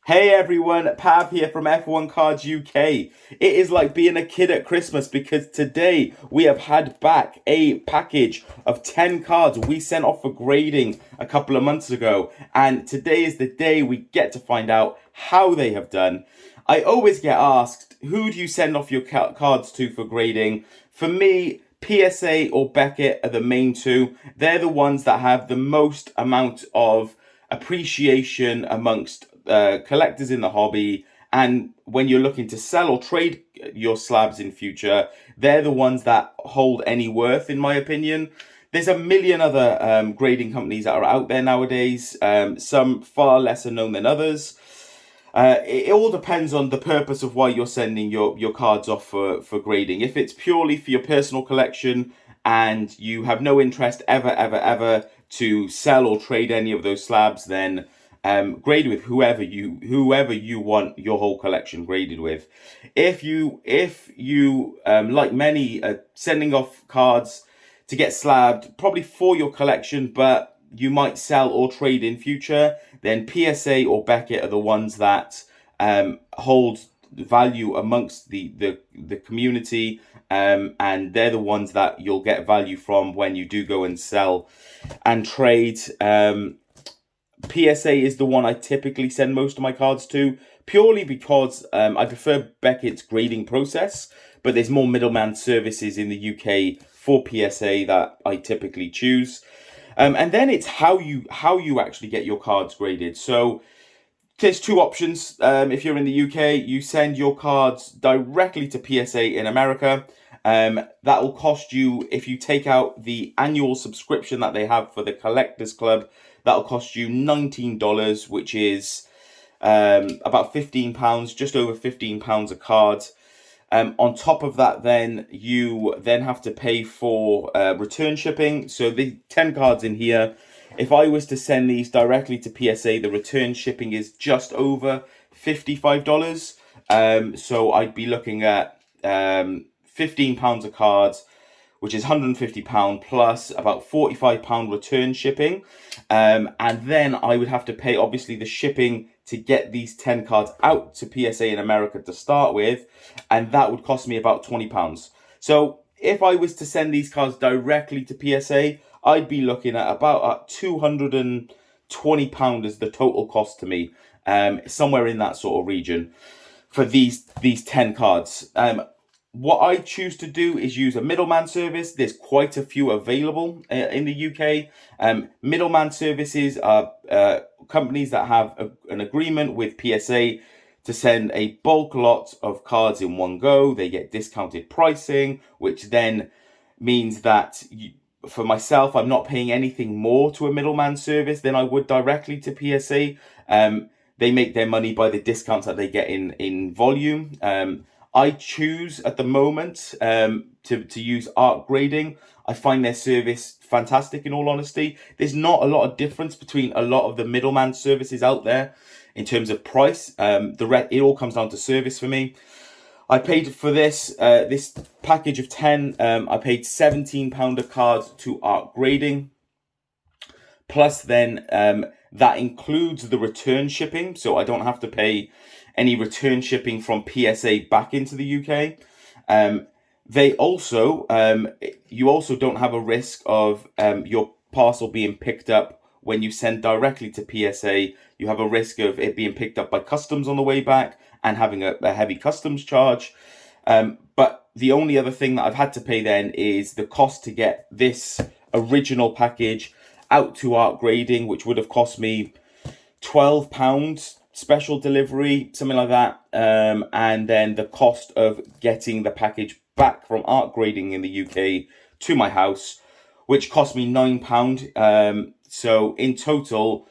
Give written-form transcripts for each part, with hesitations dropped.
Hey everyone, Pav here from F1 Cards UK. It is like being a kid at Christmas because today we have had back a package of 10 cards we sent off for grading a couple of months ago. And today is the day we get to find out how they have done. I always get asked, who do you send off your cards to for grading? For me, PSA or Beckett are the main two. They're the ones that have the most amount of appreciation amongst collectors in the hobby, and when you're looking to sell or trade your slabs in future, they're the ones that hold any worth, in my opinion. There's a million other grading companies that are out there nowadays, some far lesser known than others. It all depends on the purpose of why you're sending your cards off for grading. If it's purely for your personal collection and you have no interest ever to sell or trade any of those slabs, then grade with whoever you want your whole collection graded with. If you like many, sending off cards to get slabbed, probably for your collection, but you might sell or trade in future, then PSA or Beckett are the ones that hold value amongst the community, and they're the ones that you'll get value from when you do go and sell and trade. PSA is the one I typically send most of my cards to, purely because I prefer Beckett's grading process, but there's more middleman services in the UK for PSA that I typically choose. And then it's how you actually get your cards graded. So there's two options. If you're in the UK, you send your cards directly to PSA in America. That will cost you, if you take out the annual subscription that they have for the Collectors Club, that'll cost you $19, which is about £15, just over £15 a card. On top of that, then you have to pay for return shipping. So the 10 cards in here, if I was to send these directly to PSA, the return shipping is just over $55. So I'd be looking at £15 a card, which is £150 plus about £45 return shipping. And then I would have to pay, obviously, the shipping to get these 10 cards out to PSA in America to start with. And that would cost me about £20. So if I was to send these cards directly to PSA, I'd be looking at about £220 as the total cost to me, somewhere in that sort of region for these 10 cards. What I choose to do is use a middleman service. There's quite a few available in the UK. Middleman services are companies that have an agreement with PSA to send a bulk lot of cards in one go. They get discounted pricing, which then means that for myself, I'm not paying anything more to a middleman service than I would directly to PSA. They make their money by the discounts that they get in volume. I choose at the moment to use ARK Grading. I find their service fantastic, in all honesty. There's not a lot of difference between a lot of the middleman services out there in terms of price. It all comes down to service for me. I paid for this package of 10. I paid £17 a card to ARK Grading. Plus then that includes the return shipping, so I don't have to pay any return shipping from PSA back into the UK. They also, you also don't have a risk of your parcel being picked up when you send directly to PSA. You have a risk of it being picked up by customs on the way back and having a heavy customs charge. But the only other thing that I've had to pay then is the cost to get this original package out to ARK Grading, which would have cost me £12 special delivery, something like that, and then the cost of getting the package back from ARK Grading in the UK to my house, which cost me £9. So in total,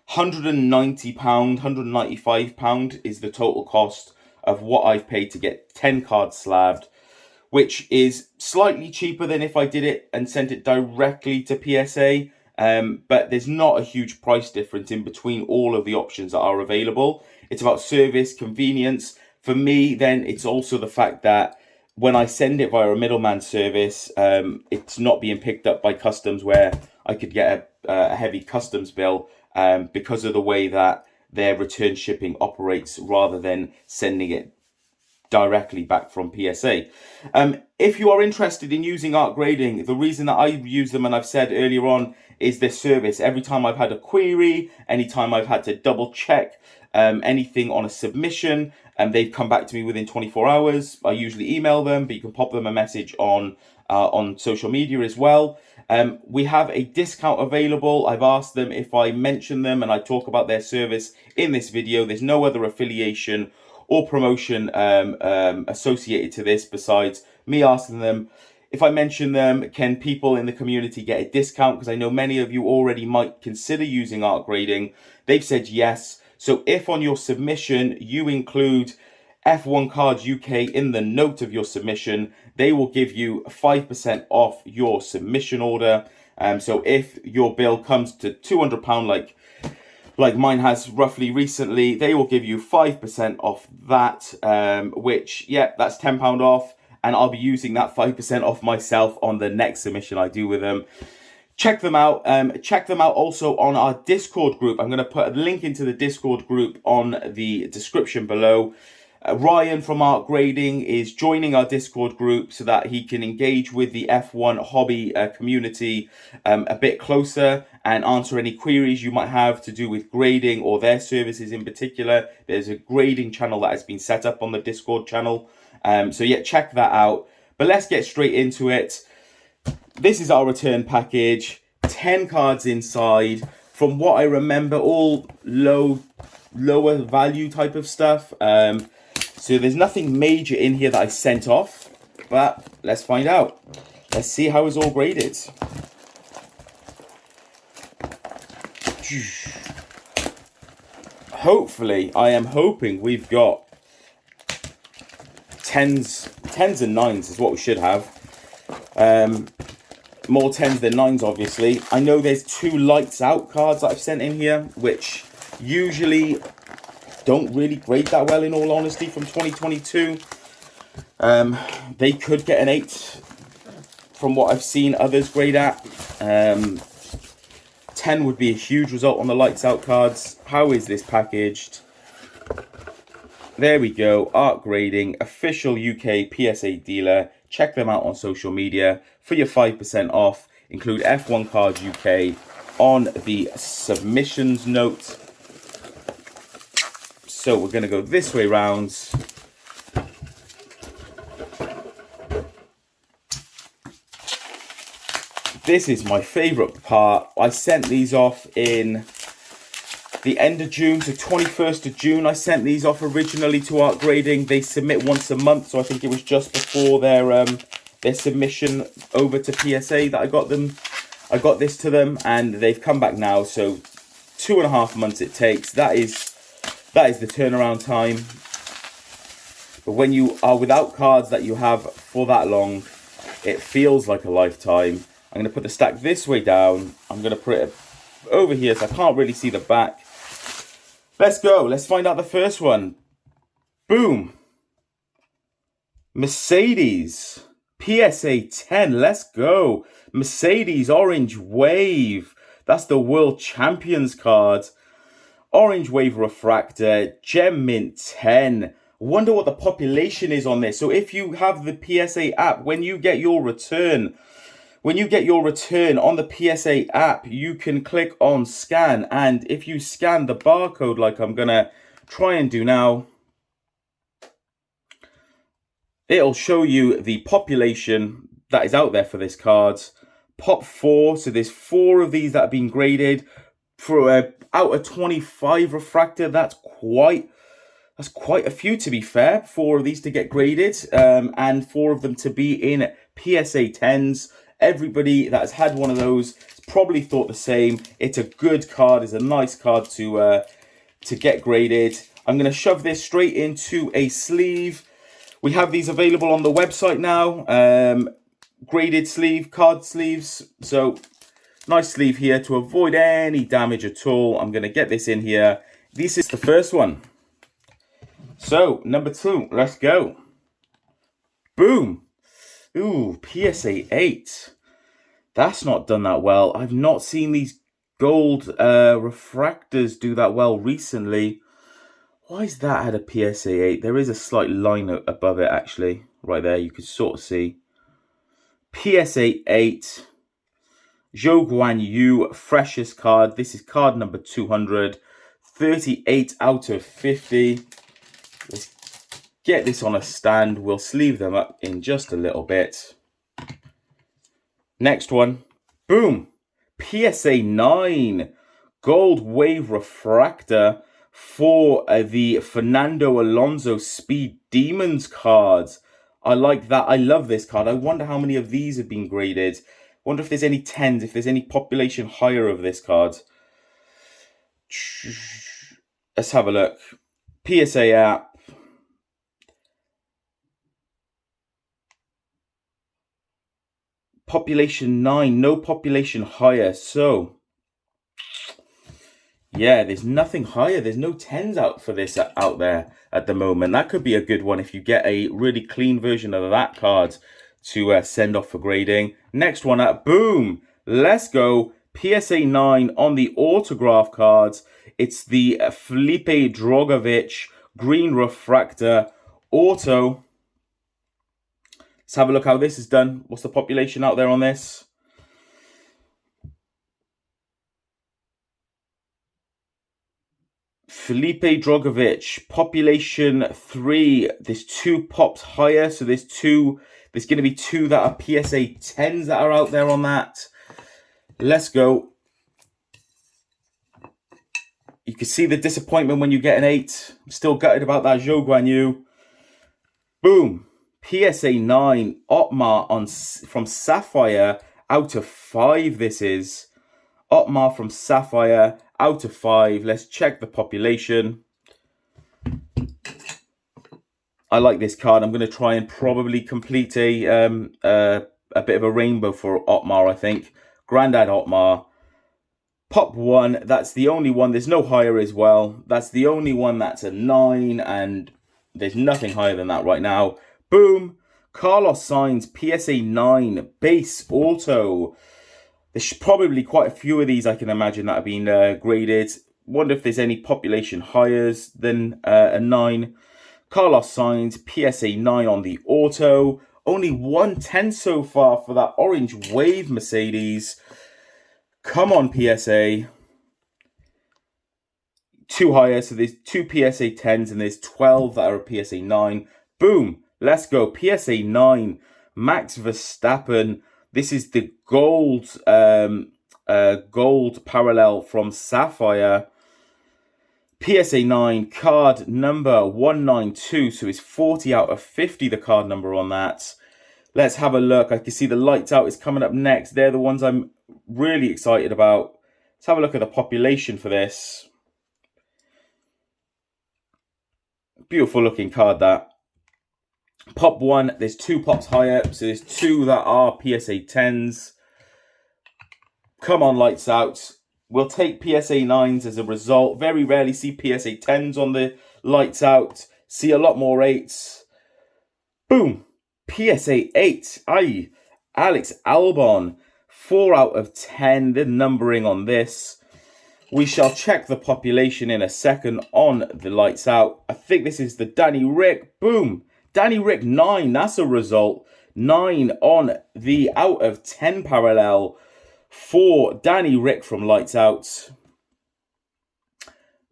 £190, £195 is the total cost of what I've paid to get 10 cards slabbed, which is slightly cheaper than if I did it and sent it directly to PSA. But there's not a huge price difference in between all of the options that are available. It's about service, convenience. For me, then, it's also the fact that when I send it via a middleman service, it's not being picked up by customs, where I could get a heavy customs bill because of the way that their return shipping operates rather than sending it directly back from PSA. If you are interested in using ARK Grading, the reason that I use them, and I've said earlier on, is their service. Every time I've had a query, anytime I've had to double check anything on a submission, they've come back to me within 24 hours. I usually email them, but you can pop them a message on social media as well. We have a discount available. I've asked them if I mention them and I talk about their service in this video. There's no other affiliation or promotion associated to this besides me asking them, if I mention them, can people in the community get a discount? Because I know many of you already might consider using ARK Grading. They've said yes. So if on your submission you include F1 Cards UK in the note of your submission, they will give you 5% off your submission order. So if your bill comes to £200 like mine has roughly recently, they will give you 5% off that, which, yeah, that's £10 off. And I'll be using that 5% off myself on the next submission I do with them. Check them out. Check them out also on our Discord group. I'm going to put a link into the Discord group on the description below. Ryan from ARK Grading is joining our Discord group so that he can engage with the F1 hobby community a bit closer and answer any queries you might have to do with grading or their services in particular. There's a grading channel that has been set up on the Discord channel. So yeah, check that out. But let's get straight into it. This is our return package. 10 cards inside. From what I remember, all lower value type of stuff. So there's nothing major in here that I sent off, but let's find out. Let's see how it's all graded. Hopefully, I am hoping we've got 10s and 9s is what we should have. More 10s than 9s, obviously. I know there's 2 Lights Out cards that I've sent in here, which usually don't really grade that well, in all honesty, from 2022. They could get an 8 from what I've seen others grade at. 10 would be a huge result on the Lights Out cards. How is this packaged? There we go. ARK Grading, official UK PSA dealer. Check them out on social media for your 5% off. Include F1 Cards UK on the submissions note. So we're going to go this way round. This is my favourite part. I sent these off in the end of June, so 21st of June. I sent these off originally to ARK Grading. They submit once a month, so I think it was just before their submission over to PSA that I got this to them, and they've come back now. So 2.5 months it takes. That is the turnaround time. But when you are without cards that you have for that long, it feels like a lifetime. I'm going to put the stack this way down. I'm going to put it over here so I can't really see the back. Let's go. Let's find out the first one. Boom. Mercedes. PSA 10. Let's go. Mercedes Orange Wave. That's the World Champions card. Orange Wave Refractor, Gem Mint 10. Wonder what the population is on this. So if you have the PSA app, when you get your return on the PSA app, you can click on scan. And if you scan the barcode like I'm going to try and do now, it'll show you the population that is out there for this card. Pop 4. So there's 4 of these that have been graded. For out of 25 refractor, that's quite a few, to be fair. 4 of these to get graded, and 4 of them to be in PSA 10s. Everybody that has had one of those has probably thought the same. It's a good card. It's a nice card to get graded. I'm going to shove this straight into a sleeve. We have these available on the website now. Graded sleeve, card sleeves. So nice sleeve here to avoid any damage at all. I'm going to get this in here. This is the first one. So, number 2. Let's go. Boom. Ooh, PSA 8. That's not done that well. I've not seen these Gold refractors do that well recently. Why is that had a PSA 8? There is a slight line above it, actually. Right there, you can sort of see. PSA 8. Zhou, freshest card. This is card number 200. 38 out of 50. Let's get this on a stand. We'll sleeve them up in just a little bit. Next one. Boom. PSA 9. Gold Wave Refractor for the Fernando Alonso Speed Demons cards. I like that. I love this card. I wonder how many of these have been graded. Wonder if there's any 10s, if there's any population higher of this card. Let's have a look. PSA app. Population 9, no population higher. So, yeah, there's nothing higher. There's no 10s out for this out there at the moment. That could be a good one if you get a really clean version of that card to send off for grading. Next one up, boom, let's go. PSA 9 on the autograph cards. It's the Felipe Drugovich Green Refractor Auto. Let's have a look how this is done. What's the population out there on this? Felipe Drugovich, population 3. There's 2 pops higher, so there's going to be 2 that are PSA 10s that are out there on that. Let's go. You can see the disappointment when you get an 8. I'm still gutted about that Zhou. Boom. PSA 9, Otmar from Sapphire out of 5 this is. Otmar from Sapphire out of 5. Let's check the population. I like this card. I'm going to try and probably complete a bit of a rainbow for Otmar, I think. Grandad Otmar. Pop 1, that's the only one. There's no higher as well. That's the only one that's a 9, and there's nothing higher than that right now. Boom. Carlos Sainz, PSA 9, base auto. There's probably quite a few of these I can imagine that have been graded. Wonder if there's any population higher than a 9. Carlos Sainz, PSA 9 on the auto. Only 110 so far for that orange wave Mercedes. Come on, PSA. 2 higher, so there's 2 PSA 10s and there's 12 that are a PSA 9. Boom. Let's go. PSA 9. Max Verstappen. This is the gold gold parallel from Sapphire. PSA 9, card number 192. So it's 40 out of 50, the card number on that. Let's have a look. I can see the Lights Out is coming up next. They're the ones I'm really excited about. Let's have a look at the population for this. Beautiful looking card, that. Pop 1, there's 2 pops higher, so there's 2 that are PSA 10s. Come on, Lights Out. We'll take PSA 9s as a result. Very rarely see PSA 10s on the Lights Out. See a lot more 8s. Boom. PSA 8. Aye. Alex Albon. 4 out of 10. The numbering on this. We shall check the population in a second on the Lights Out. I think this is the Danny Rick. Boom. Danny Rick 9, that's a result. 9 on the out of 10 parallel for Danny Rick from Lights Out.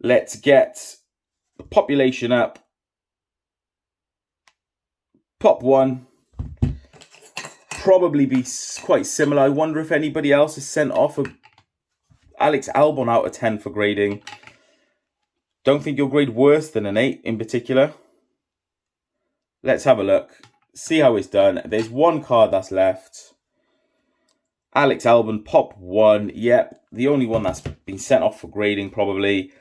Let's get the population up. Pop 1. Probably be quite similar. I wonder if anybody else has sent off a Alex Albon out of 10 for grading. Don't think you'll grade worse than an 8 in particular. Let's have a look. See how it's done. There's 1 card that's left. Alex Albon, pop 1. Yep, the only one that's been sent off for grading probably.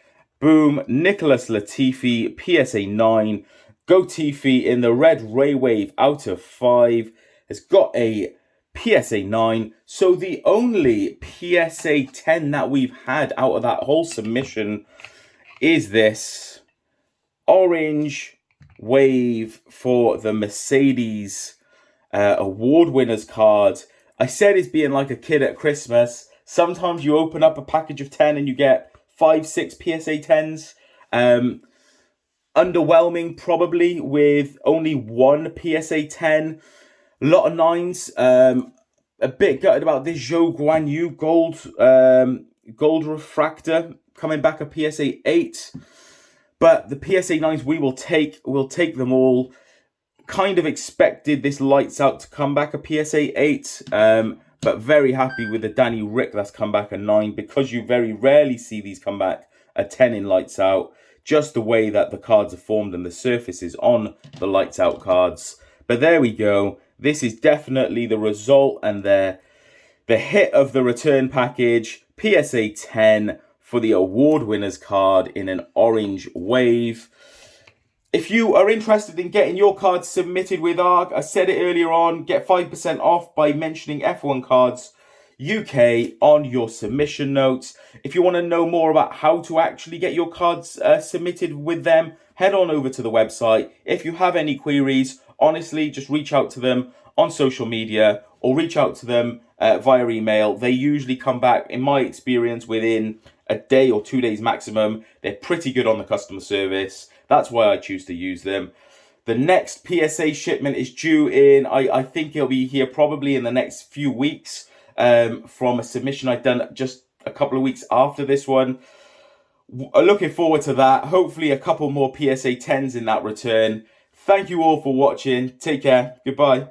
Boom. Nicholas Latifi, PSA 9. Goatifi in the Red Raywave out of 5. Has got a PSA 9. So the only PSA 10 that we've had out of that whole submission is this orange wave for the Mercedes award winners card. I said it's being like a kid at Christmas. Sometimes you open up a package of 10 and you get 5, 6 PSA 10s. Underwhelming probably with only one PSA 10. A lot of 9s. A bit gutted about this Zhou Gold Refractor coming back a PSA 8. But the PSA 9s we will take. We'll take them all. Kind of expected this Lights Out to come back a PSA 8. But very happy with the Danny Rick that's come back a 9, because you very rarely see these come back a 10 in Lights Out. Just the way that the cards are formed and the surfaces on the Lights Out cards. But there we go. This is definitely the result and the hit of the return package. PSA 10 for the award winners card in an orange wave. If you are interested in getting your cards submitted with ARK, I said it earlier on, get 5% off by mentioning F1 Cards UK on your submission notes. If you want to know more about how to actually get your cards submitted with them, head on over to the website. If you have any queries, honestly, just reach out to them on social media or reach out to them via email. They usually come back, in my experience, within a day or 2 days maximum. They're pretty good on the customer service. That's why I choose to use them. The next PSA shipment is due in, I think it'll be here probably in the next few weeks. From a submission I've done just a couple of weeks after this one. Looking forward to that. Hopefully a couple more PSA 10s in that return. Thank you all for watching. Take care. Goodbye.